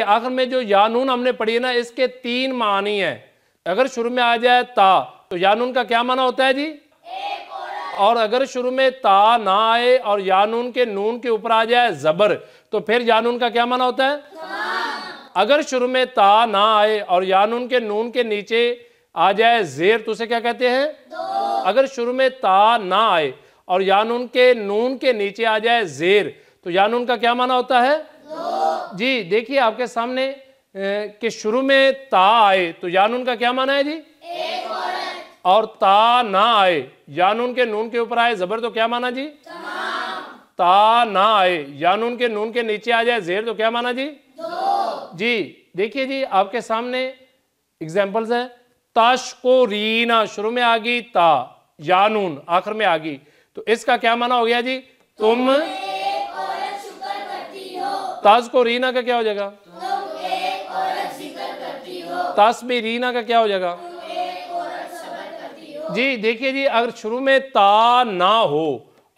आखिर में जो यानून हमने पढ़ी है ना, इसके 3 मानी हैं। अगर शुरू में आ जाए ता तो यानून का क्या माना होता है जी? और अगर शुरू में ता ना आए और यानून के नून के ऊपर आ जाए जबर तो फिर यानून का क्या माना होता है? अगर शुरू में ता ना आए और यानून के नून के नीचे आ जाए जेर तो उसे क्या कहते हैं? अगर शुरू में ता ना आए और यानून के नून के नीचे आ जाए जेर तो यानून का क्या माना होता है? जी देखिए आपके सामने कि शुरू में ता आए तो यानून का क्या माना है जी? और ता ना आए यानून के नून के ऊपर आए जबर तो क्या माना जी? ता ना आए यानून के नून के नीचे आ जाए जेर तो क्या माना जी? जी देखिए जी आपके सामने एग्जांपल्स हैं। तशकुरीना शुरू में आ गई ता, यानून आखिर में आ गई तो इसका क्या माना हो गया जी? तुम एक औरत शुक्र करती हो। तशकुरीना का क्या हो जाएगा? तुम एक औरत जिक्र करती हो। तस्बीरीना का क्या हो जाएगा? तुम एक औरत सब्र करती हो। जी देखिए जी अगर शुरू में ता ना हो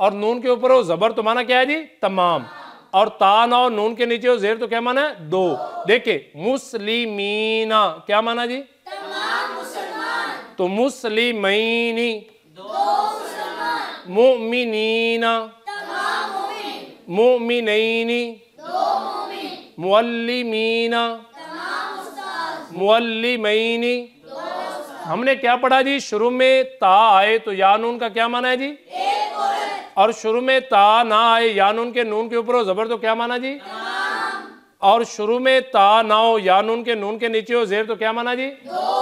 और नून के ऊपर हो जबर तो माना क्या है जी? तमाम। और ता ना हो नून के नीचे हो जेर तो क्या माना है? दो। देखिए मुस्लिमीना क्या माना जी? तमाम मुसलमान। तो मुस्लिमीनी। दो मुसलमान। मुमिनीना। तमाम मुमिन। मुमिनैनी। दो मुमिन। मुअल्लिमीना। तमाम उस्ताद। मुअल्लिमैनी। दो उस्ताद। हमने क्या पढ़ा जी? शुरू में ता आए तो यानून का क्या माना है जी? एक औरत। और शुरू में ता ना आए यानून के नून के ऊपर हो जबर तो क्या माना जी? तमाम। और शुरू में ता ना हो यानून के नून के नीचे हो जेर तो क्या माना जी? दो।